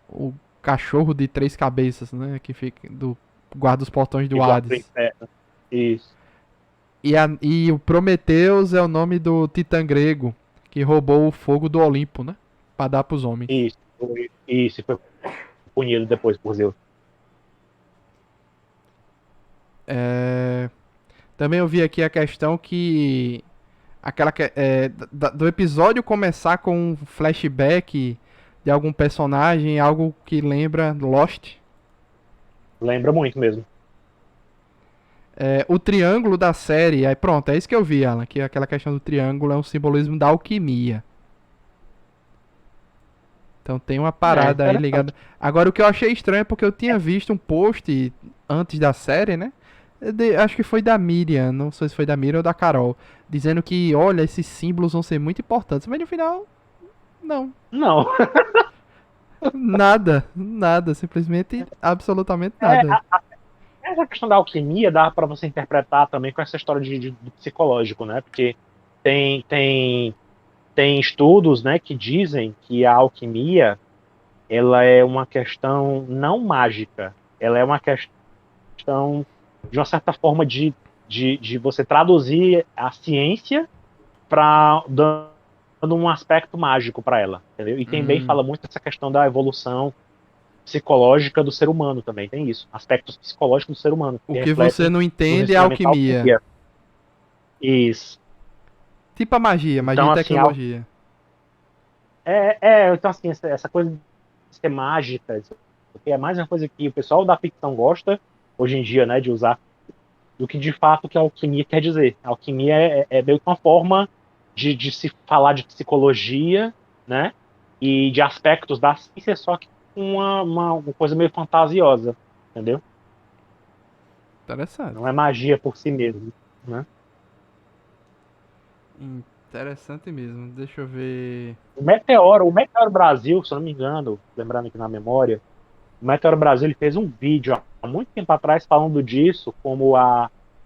o cachorro de três cabeças, né? Que fica do guarda os portões E do guarda o Hades. inferno. Isso, E o Prometheus é o nome do titã grego que roubou o fogo do Olimpo, né? Pra dar pros homens. isso, isso, foi punido depois por Zeus. É, Também eu vi aqui a questão que do episódio começar com um flashback de algum personagem, algo que lembra Lost. Lembra muito mesmo. O triângulo da série, aí pronto, é isso que eu vi, Alan, que aquela questão do triângulo é um simbolismo da alquimia. Então tem uma É, parada aí ligada. interessante. Agora o que eu achei estranho é porque eu tinha visto um post antes da série, né? Acho que foi da Miriam, não sei se foi da Miriam ou da Carol, dizendo que, olha, esses símbolos vão ser muito importantes, mas no final, não. Não. Nada, nada, simplesmente, absolutamente É, nada. essa questão da alquimia dá para você interpretar também com essa história do psicológico, né? Porque tem, tem, tem estudos, né, que dizem que a alquimia ela é uma questão não mágica, ela é uma questão de uma certa forma de você traduzir a ciência para dando um aspecto mágico para ela, entendeu? E também Hum, fala muito dessa questão da evolução psicológica do ser humano também, tem isso, aspectos psicológicos do ser humano o que que você refletem não nos entende é ensinamentos da alquimia. alquimia. Isso. Tipo a magia, magia Então, e assim, tecnologia. então, assim, essa coisa de ser mágica, isso aqui é mais uma coisa que o pessoal da ficção gosta, hoje em dia, né, de usar, do que de fato que a alquimia quer dizer. A alquimia é meio que uma forma de se falar de psicologia, né, e de aspectos da ciência, só que com uma coisa meio fantasiosa, entendeu? Não Interessante. é magia por si mesmo, né? Interessante mesmo. Deixa eu ver. O Meteoro Brasil, se eu não me engano, lembrando aqui na memória, o Meteoro Brasil ele fez um vídeo há muito tempo atrás falando disso,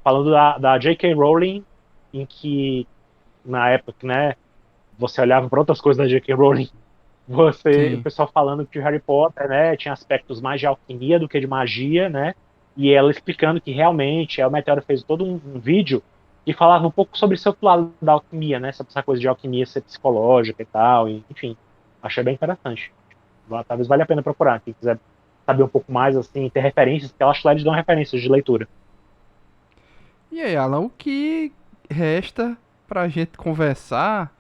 falando da J.K. Rowling, em que na época, né, você olhava para outras coisas da J.K. Rowling, o Sim. pessoal falando que o Harry Potter, né, tinha aspectos mais de alquimia do que de magia, né? E ela explicando que realmente, o Meteoro fez todo um vídeo e falava um pouco sobre esse outro lado da alquimia, né? Sobre essa coisa de alquimia ser psicológica e tal, e, enfim, achei bem interessante. Talvez valha a pena procurar, quem quiser saber um pouco mais, assim, ter referências, porque eu acho que lá eles dão referências de leitura. E aí, Alan, o que resta pra gente conversar,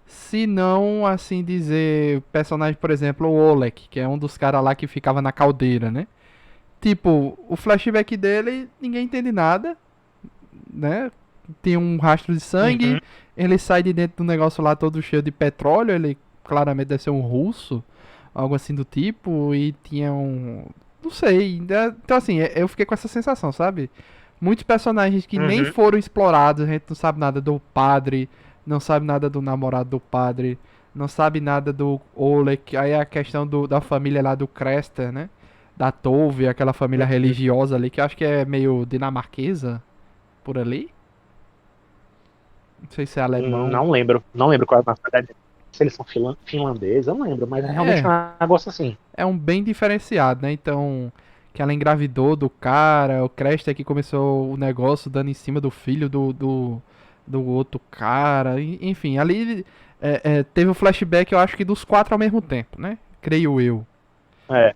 se não, assim dizer, personagem, por exemplo, o Oleg, que é um dos caras lá que ficava na caldeira, né? Tipo, o flashback dele, ninguém entende nada, né? Tem um rastro de sangue, Uhum. ele sai de dentro do negócio lá todo cheio de petróleo, ele claramente deve ser um russo, algo assim do tipo, e tinha um. Não sei. Então, assim, eu fiquei com essa sensação, sabe? Muitos personagens que nem Uhum. foram explorados, a gente não sabe nada do padre, não sabe nada do namorado do padre, não sabe nada do Oleg, aí a questão da família lá do Crester, né? Da Tove, aquela família Uhum. religiosa ali, que eu acho que é meio dinamarquesa, por ali. Não sei se é alemão. Não lembro qual é a nacionalidade. Se eles são finlandeses, eu não lembro, mas é realmente É, um negócio assim. é um bem diferenciado, né? Então, que ela engravidou do cara, o Cresta que começou o negócio dando em cima do filho do outro cara, enfim, ali teve o flashback, eu acho que dos quatro ao mesmo tempo, né? Creio eu. É.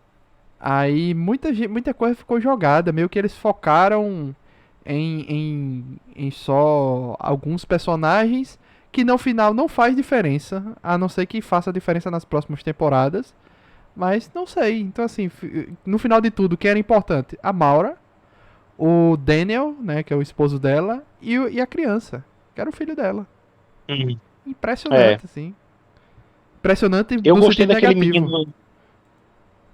Aí muita coisa ficou jogada, meio que eles focaram em só alguns personagens que no final não faz diferença, a não ser que faça diferença nas próximas temporadas. Mas não sei. Então, assim, no final de tudo, o que era importante? A Maura, o Daniel, né, que é o esposo dela, e a criança, que era o filho dela. Uhum. É. Impressionante, assim. Impressionante Eu no gostei sentido daquele negativo. menino.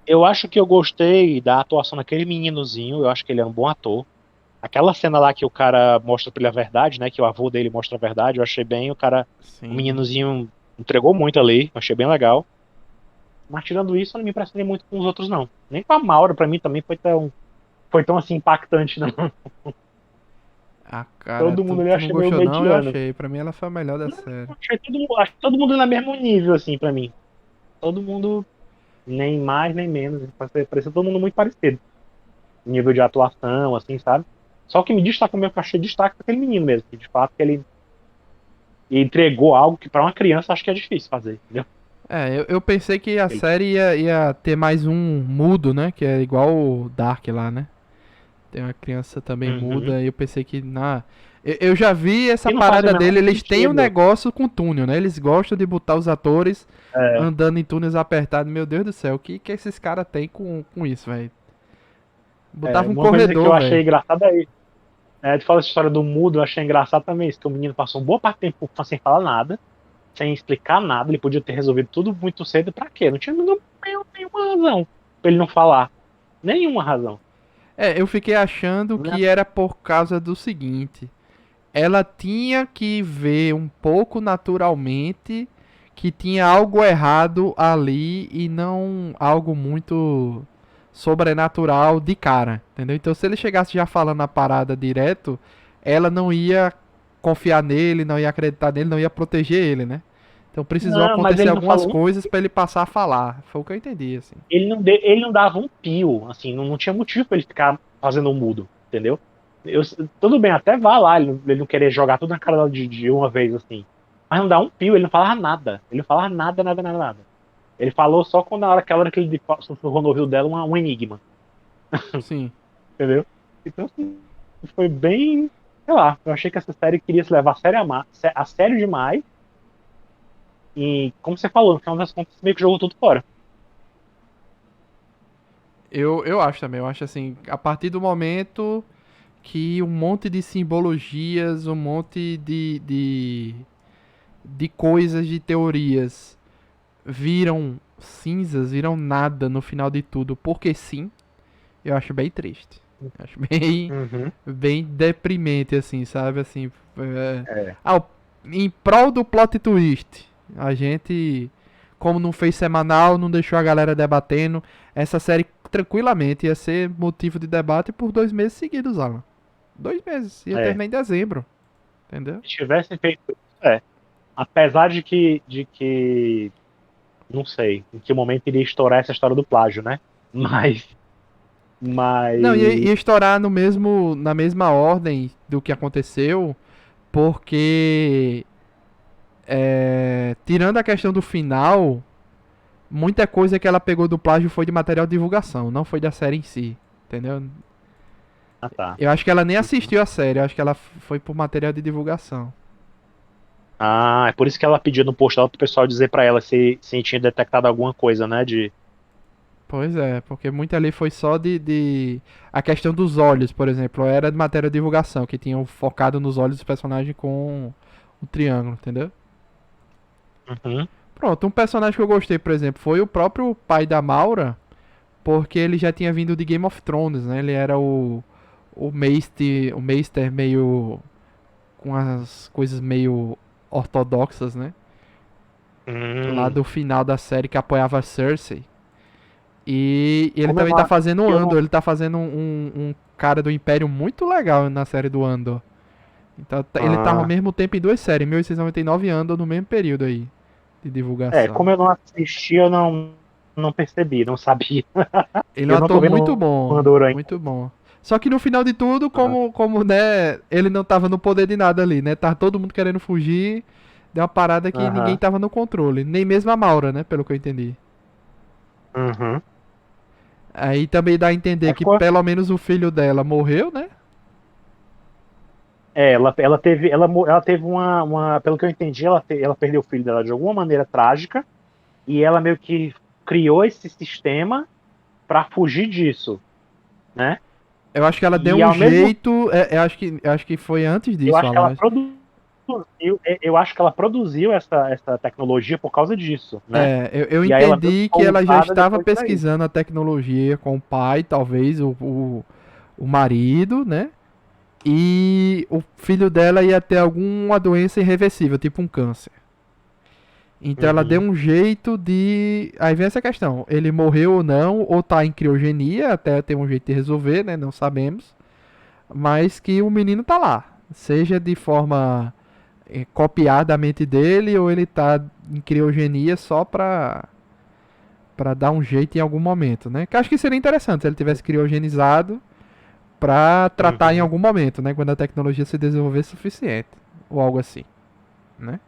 Eu acho que eu gostei da atuação daquele meninozinho. Eu acho que ele é um bom ator. Aquela cena lá que o cara mostra pra ele a verdade, né? Que o avô dele mostra a verdade. Eu achei bem. O Sim. meninozinho entregou muito ali. Eu achei bem legal. Mas tirando isso, eu não me impressionei muito com os outros, não. Nem com a Maura, pra mim também foi tão assim impactante, não. Ah, cara, Todo mundo tu, ali eu tu não achei meio gostou não? Eu mediano. achei. Pra mim ela foi a melhor da Não, série. acho que todo mundo no mesmo nível, assim, pra mim. Todo mundo, nem mais nem menos. Parecia todo mundo muito parecido. Nível de atuação, assim, sabe? Só o que me destaca mesmo, que eu achei destaque foi aquele menino mesmo. Que de fato que ele entregou algo que pra uma criança acho que é difícil fazer, entendeu? Eu pensei que a Ele, série ia ter mais um mudo, né? Que é igual o Dark lá, né? Tem uma criança também uhum. muda, e eu pensei que na. Eu já vi essa E não faz o parada menor dele, eles têm um sentido. negócio com túnel, né? Eles gostam de botar os atores É, andando em túneis apertados. Meu Deus do céu, o que esses caras têm com isso, velho? Botava um uma coisa que eu corredor, velho. achei engraçada é isso. Tu fala essa história do mudo, eu achei engraçado também isso, que o menino passou um boa parte do tempo sem falar nada, sem explicar nada, ele podia ter resolvido tudo muito cedo, pra quê? Não tinha nenhuma razão pra ele não falar. Nenhuma razão. Eu fiquei achando Né? que era por causa do seguinte: ela tinha que ver um pouco naturalmente que tinha algo errado ali e não algo muito sobrenatural de cara, entendeu? Então se ele chegasse já falando a parada direto, ela não ia confiar nele, não ia acreditar nele, não ia proteger ele, né? Então precisou Não, mas acontecer ele não algumas falou, coisas pra ele passar a falar. Foi o que eu entendi, assim. ele não dava um pio, assim, não tinha motivo pra ele ficar fazendo um mudo, entendeu? Eu, tudo bem, até vá lá, ele não querer jogar tudo na cara dela de uma vez, assim. Mas não dá um pio, ele não falava nada. Ele não falava nada, nada, nada, nada. Ele falou só quando aquela hora que ele sussurrou no ouvido dela um enigma, Sim. entendeu? Então, assim, foi bem. sei lá, eu achei que essa série queria se levar a sério demais. E, como você falou, no final das contas, meio que jogou tudo fora. Eu acho também, eu acho assim, a partir do momento que um monte de simbologias, um monte de coisas, de teorias viram cinzas, viram nada no final de tudo, porque sim, eu acho bem triste. Eu acho bem, Uhum. bem deprimente, assim, sabe? Assim, é... É. ah, em prol do plot twist, a gente, como não fez semanal, não deixou a galera debatendo, essa série tranquilamente ia ser motivo de debate por 2 meses seguidos, Alan. 2 meses, ia É. terminar em dezembro, entendeu? Se tivessem feito isso, apesar de que, não sei em que momento iria estourar essa história do plágio, né? Mas, Não, mas, ia estourar no mesmo, na mesma ordem do que aconteceu, porque tirando a questão do final, muita coisa que ela pegou do plágio foi de material de divulgação, não foi da série em si, entendeu? tá. Eu acho que ela nem Uhum. assistiu a série, eu acho que ela foi por material de divulgação. Ah, é por isso que ela pediu no post dela pro pessoal dizer pra ela se tinha detectado alguma coisa, né? De. Pois é, porque muito ali foi só a questão dos olhos, por exemplo, era de matéria de divulgação, que tinham focado nos olhos dos personagens com o triângulo, entendeu? Uhum. Pronto, um personagem que eu gostei, por exemplo, foi o próprio pai da Maura, porque ele já tinha vindo de Game of Thrones, né? Ele era o Meister meio com as coisas meio ortodoxas, né? Lá Hum. do final da série que apoiava a Cersei. E ele Como eu também não tá acho fazendo o que eu não. Andor, ele tá fazendo um cara do Império muito legal na série do Andor. Então ele tá ao Ah, mesmo tempo em 2 séries, 1899 e Andor no mesmo período aí de divulgação. como eu não assisti, eu não percebi, não sabia. Ele é um Eu não tô ator vendo muito o bom, Andor ainda. muito bom. Só que no final de tudo, Ah, como né, ele não tava no poder de nada ali, né? Tava todo mundo querendo fugir, deu uma parada que ninguém aham. tava no controle, nem mesmo a Maura, né, pelo que eu entendi. Uhum. Aí também dá a entender que Ficou. pelo menos o filho dela morreu, né? Ela teve pelo que eu entendi, ela perdeu o filho dela de alguma maneira trágica e ela meio que criou esse sistema para fugir disso, né? Eu acho que ela deu E um ao mesmo, jeito, eu acho que foi antes eu disso, acho que ela Alan. produziu, eu acho que ela produziu essa tecnologia por causa disso, né? Eu E aí ela meio que entendi que foi ela já usada estava depois para isso. pesquisando a tecnologia com o pai, talvez, o marido, né? E o filho dela ia ter alguma doença irreversível, tipo um câncer. Então ela deu Uhum. um jeito de. Aí vem essa questão: ele morreu ou não, ou tá em criogenia, até tem um jeito de resolver, né? Não sabemos. Mas que o menino tá lá. Seja de forma copiar da mente dele, ou ele tá em criogenia só pra dar um jeito em algum momento, né? Que acho que seria interessante se ele tivesse criogenizado pra tratar em Uhum. algum momento, né? Quando a tecnologia se desenvolver suficiente. Ou algo assim, né?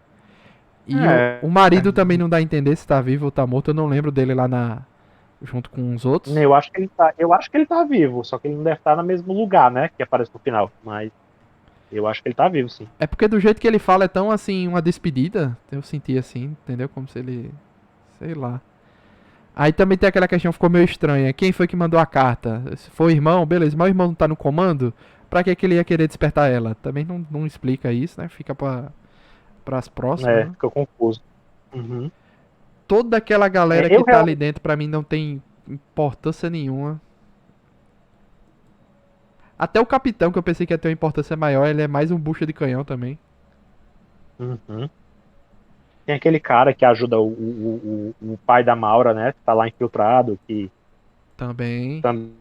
E o É, marido também não dá a entender se tá vivo ou tá morto. Eu não lembro dele lá junto com os outros. eu acho que ele tá vivo, só que ele não deve estar no mesmo lugar, né? Que aparece no final. Mas eu acho que ele tá vivo, sim. É porque do jeito que ele fala é tão assim, uma despedida. Eu senti assim, entendeu? Como se ele. Sei lá. Aí também tem aquela questão que ficou meio estranha. Quem foi que mandou a carta? Se foi o irmão, beleza. Mas o irmão não tá no comando? Pra que ele ia querer despertar ela? Também não explica isso, né? Fica pras próximas, né? Fica confuso. Uhum. Toda aquela galera que Eu tá ali realmente. dentro, pra mim, não tem importância nenhuma. Até o capitão, que eu pensei que ia ter uma importância maior, ele é mais um bucha de canhão também. Uhum. Tem aquele cara que ajuda o pai da Maura, né? Que tá lá infiltrado, que Também. também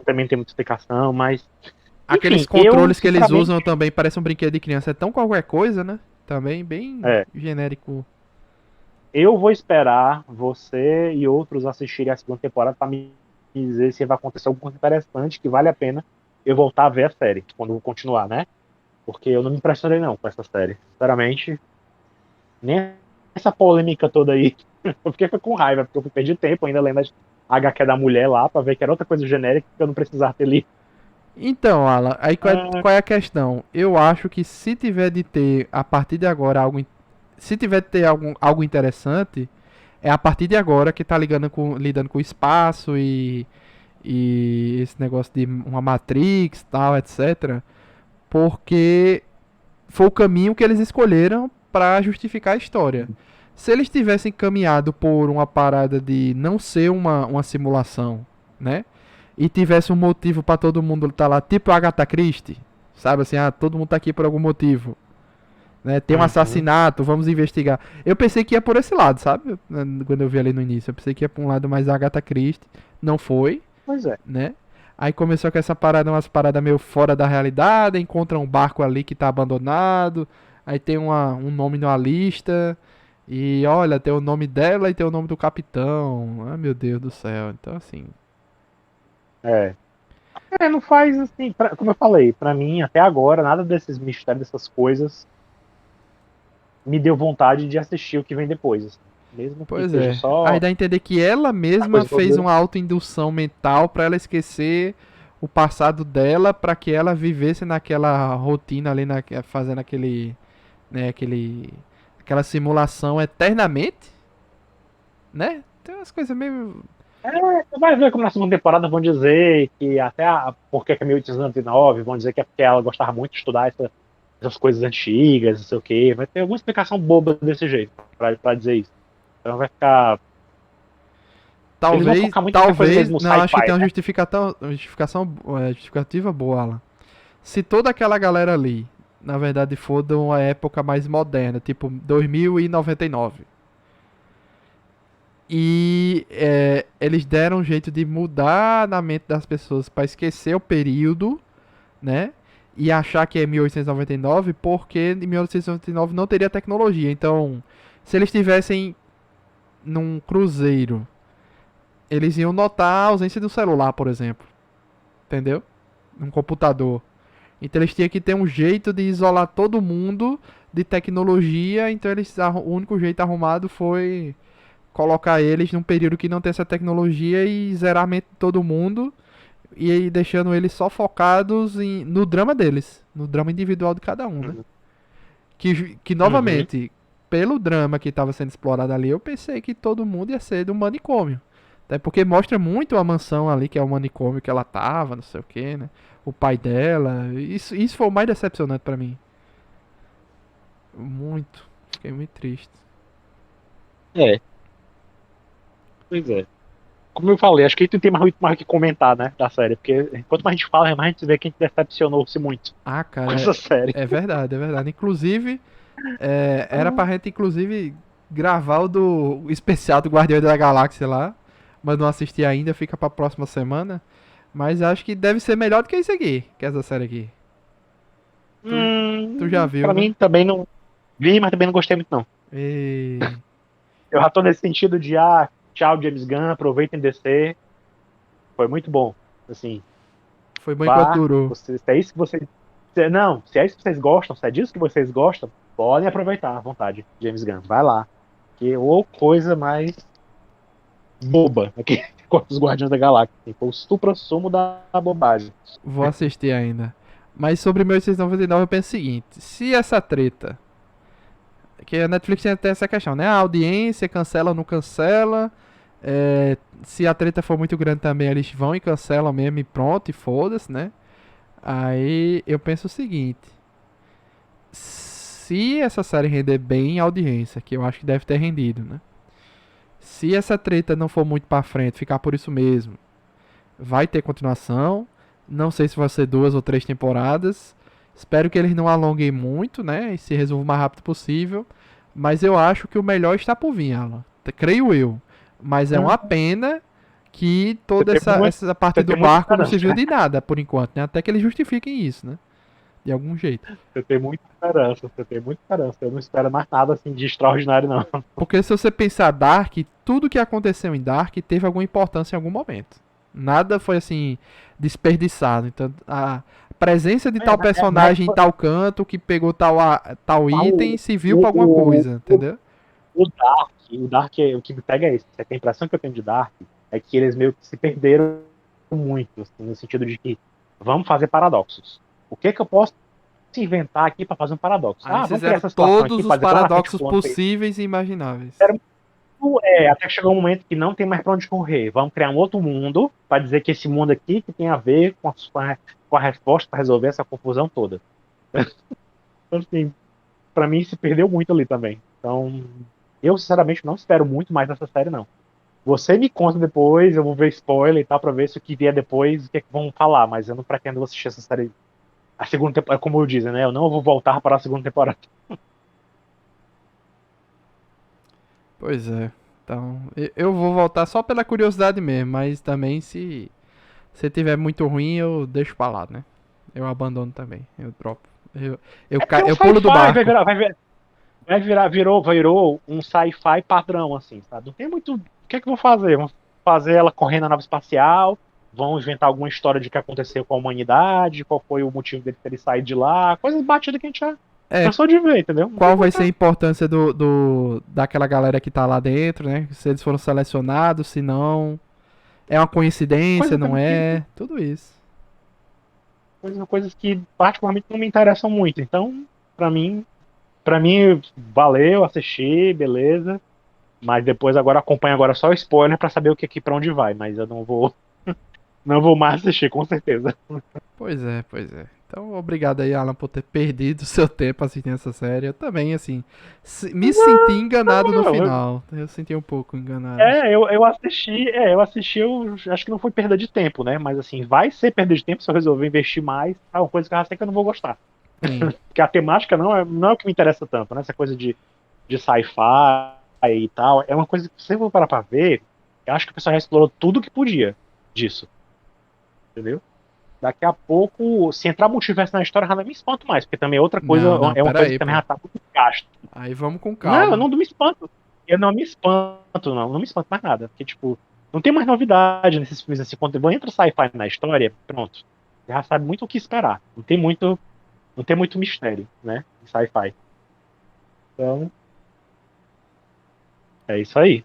também não tem muita explicação, mas. Aqueles Enfim, eu, controles que eles sinceramente, usam também parecem um brinquedo de criança. É tão qualquer coisa, né? Também bem é, genérico. eu vou esperar você e outros assistirem a segunda temporada pra me dizer se vai acontecer alguma coisa interessante que vale a pena eu voltar a ver a série, quando continuar, né? Porque eu não me impressionei não com essa série. Sinceramente, nem essa polêmica toda aí. Eu fiquei com raiva, porque eu perdi tempo ainda lendo a HQ da mulher lá pra ver que era outra coisa genérica que eu não precisava ter lido. Então, Alan, aí Ah, qual é a questão? Eu acho que se tiver de ter, a partir de agora, se tiver de ter algo interessante, é a partir de agora que tá lidando com o espaço e esse negócio de uma Matrix, tal, etc. Porque foi o caminho que eles escolheram para justificar a história. Se eles tivessem caminhado por uma parada de não ser uma simulação, né? E tivesse um motivo para todo mundo estar lá, tipo Agatha Christie, sabe assim, todo mundo tá aqui por algum motivo, né? Tem um uhum. assassinato, vamos investigar. Eu pensei que ia por esse lado, sabe? Quando eu vi ali no início, eu pensei que ia por um lado mais Agatha Christie, não foi, Pois é. né? Aí começou com essa parada, umas paradas meio fora da realidade, encontra um barco ali que tá abandonado, aí tem um nome numa lista, e olha, tem o nome dela e tem o nome do capitão. Ah, meu Deus do céu. Então, assim, É. Não faz assim, como eu falei, pra mim, até agora, nada desses mistérios, dessas coisas, me deu vontade de assistir o que vem depois, assim. Mesmo que pois seja é. Aí só dá a entender que ela a mesma coisa fez toda. uma autoindução mental pra ela esquecer o passado dela, pra que ela vivesse naquela rotina ali, fazendo né, aquela simulação eternamente, né? Tem umas coisas meio. Você vai ver como na segunda temporada vão dizer que até porque que é 1899, vão dizer que é porque ela gostava muito de estudar essas coisas antigas, não sei o quê. Vai ter alguma explicação boba desse jeito pra dizer isso. Então vai ficar. Eles vão focar muito nessa coisa Talvez, mesmo, não, acho que tem sci-fi, uma né? justificativa boa, Alan. Se toda aquela galera ali, na verdade, for de uma época mais moderna, tipo 2099, eles deram um jeito de mudar na mente das pessoas para esquecer o período, né? E achar que é 1899, porque em 1899 não teria tecnologia. Então, se eles estivessem num cruzeiro, eles iam notar a ausência do celular, por exemplo. Entendeu? Um computador. Então eles tinham que ter um jeito de isolar todo mundo de tecnologia. Então o único jeito arrumado foi colocar eles num período que não tem essa tecnologia e zerar a mente de todo mundo. E aí deixando eles só focados no drama deles. No drama individual de cada um, né? Que Uhum. novamente, pelo drama que estava sendo explorado ali, eu pensei que todo mundo ia ser do manicômio. Até porque mostra muito a mansão ali, que é o manicômio que ela tava, não sei o que, né? O pai dela. Isso foi o mais decepcionante pra mim. Muito. Fiquei muito triste. É, pois é. Como eu falei, acho que a gente não tem mais muito mais o que comentar, né, da série, porque quanto mais a gente fala, mais a gente vê que a gente decepcionou-se muito Ah, com cara, essa série. é verdade, é verdade. Inclusive, era pra gente, inclusive, gravar o especial do Guardião da Galáxia lá. Mas não assisti ainda, fica pra próxima semana. Mas acho que deve ser melhor do que isso aqui, que essa série aqui. Tu, tu já viu, Pra né? mim também não vi, mas também não gostei muito, não. E Eu já tô nesse sentido de, tchau, James Gunn, aproveitem DC. Foi muito bom. Assim, foi bom enquanto vá, durou. se é isso que vocês. Não, se é isso que vocês gostam, se é disso que vocês gostam, podem aproveitar à vontade, James Gunn. Vai lá. Que ou coisa mais boba aqui com os Guardiões da Galáxia. Foi o supra-sumo da bobagem. Vou assistir ainda. Mas sobre 1899 eu penso o seguinte: se essa treta. Que a Netflix tem até essa questão, né? A audiência cancela ou não cancela. Se a treta for muito grande também, eles vão e cancelam mesmo e pronto, e foda-se, né? Aí eu penso o seguinte: se essa série render bem a audiência, que eu acho que deve ter rendido, né? Se essa treta não for muito pra frente, ficar por isso mesmo, vai ter continuação. Não sei se vai ser 2 ou 3 temporadas. Espero que eles não alonguem muito, né? E se resolva o mais rápido possível. Mas eu acho que o melhor está por vir, Alan. Creio eu. Mas é uma Hum, pena que Você toda tem muito, essa parte você do tem muita barco não esperança. serviu de nada, por enquanto, né? Até que eles justifiquem isso, né? De algum jeito. Você tem muita esperança. Você tem muita esperança. Eu não espero mais nada assim de extraordinário, não. Porque se você pensar Dark, tudo que aconteceu em Dark teve alguma importância em algum momento. Nada foi assim desperdiçado. Então a presença de tal Mas personagem em tal canto que pegou tal o, item se viu pra alguma o, coisa, o, entendeu? o Dark, o que me pega é isso. É que a impressão que eu tenho de Dark é que eles meio que se perderam muito, assim, no sentido de que Vamos fazer paradoxos. O que eu posso inventar aqui para fazer um paradoxo? Aí Vamos criar fizeram essa situação aqui, todos os fazer claramente o paradoxos fulano fez. possíveis e imagináveis. Até que chegou um momento que não tem mais pra onde correr. Vamos criar um outro mundo para dizer que esse mundo aqui que tem a ver com a resposta para resolver essa confusão toda. Então, assim, pra mim se perdeu muito ali também. Então, eu sinceramente não espero muito mais dessa série, não. Você me conta depois, eu vou ver spoiler e tal, pra ver se o que vier depois, o que é que vão falar, mas eu não pretendo assistir essa série. A segunda temporada, como eu disse, né? Eu não vou voltar para a segunda temporada. Pois é. Então, eu vou voltar só pela curiosidade mesmo, mas também se tiver muito ruim, eu deixo pra lá, né? Eu abandono também, eu dropo. É porque é um Eu pulo do sci-fi, barco. virou um sci-fi padrão, assim, sabe? Não tem muito. O que é que vão fazer? Vão fazer ela correndo na nave espacial? Vão inventar alguma história de que aconteceu com a humanidade? Qual foi o motivo dele ter saído de lá? Coisas batidas que a gente já É, cansou de ver, entendeu? Não tem qual vai ser a muita importância daquela galera que tá lá dentro, né? Se eles foram selecionados, se não. É uma coincidência, coisa, não coisa que, é? Tudo isso. coisas que particularmente não me interessam muito. Então, pra mim, para mim valeu, assisti, beleza. Mas depois agora acompanho agora só o spoiler pra saber o que aqui para onde vai, mas eu não vou mais assistir com certeza. Pois é, pois é. Então, obrigado aí, Alan, por ter perdido seu tempo assistindo essa série. Eu também, assim, me senti enganado no Não, final. Eu senti um pouco enganado. eu assisti, eu acho que não foi perda de tempo, né? Mas assim, vai ser perda de tempo se eu resolver investir mais. É uma coisa que eu já sei que eu não vou gostar. Sim. Porque a temática não é o que me interessa tanto, né? Essa coisa de sci-fi e tal. É uma coisa que, se você for parar pra ver, eu acho que o pessoal já explorou tudo que podia disso, entendeu? Daqui a pouco, se entrar multiverso na história, já não me espanto mais, porque também é outra coisa, Não, não, é uma pera coisa aí, que também pô. já tá muito gasto. Aí vamos com Não, eu calma. não me espanto. Eu não me espanto, não me espanto mais nada. Porque, tipo, não tem mais novidade nesses filmes assim. Quando entra sci-fi na história, pronto. Você já sabe muito o que esperar. Não tem muito mistério, né? Em sci-fi. Então, é isso aí.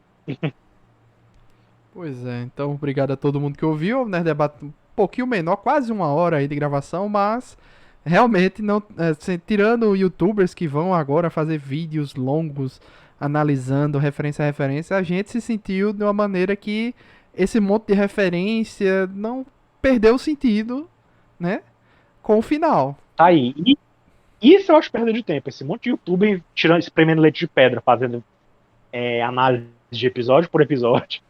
Pois é, então obrigado a todo mundo que ouviu, né? Debate um pouquinho menor, quase uma hora aí de gravação, mas realmente não, tirando youtubers que vão agora fazer vídeos longos analisando referência a referência, a gente se sentiu de uma maneira que esse monte de referência não perdeu o sentido, né? Com o final. Tá aí. E isso eu acho perda de tempo. Esse monte de youtuber tirando, espremendo leite de pedra, fazendo análise de episódio por episódio,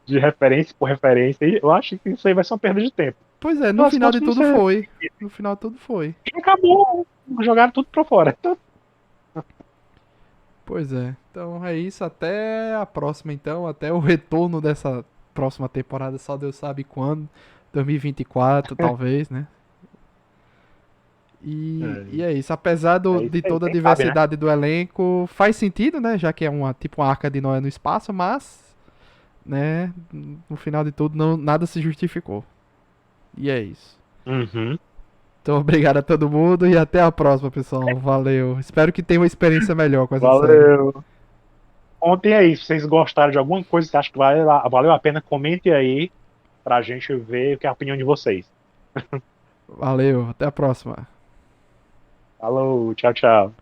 de referência por referência. E eu acho que isso aí vai ser uma perda de tempo. Pois é, no Pelas final contas, de não tudo sei. foi. No final tudo foi. E acabou. Jogaram tudo pra fora. Então, Pois é. Então é isso. Até a próxima, então. Até o retorno dessa próxima temporada. Só Deus sabe quando. 2024, talvez, né? E é isso. Apesar é isso de aí. toda a Quem sabe, né? diversidade do elenco, faz sentido, né? Já que é tipo uma arca de Noé no espaço, mas, né? No final de tudo, não, nada se justificou. E é isso. Uhum. Então, obrigado a todo mundo e até a próxima, pessoal. Valeu. Espero que tenha uma experiência melhor com essa série. Valeu. Contem aí, se vocês gostaram de alguma coisa que acham que valeu a pena, comentem aí pra gente ver o que é a opinião de vocês. Valeu, até a próxima. Falou, tchau, tchau.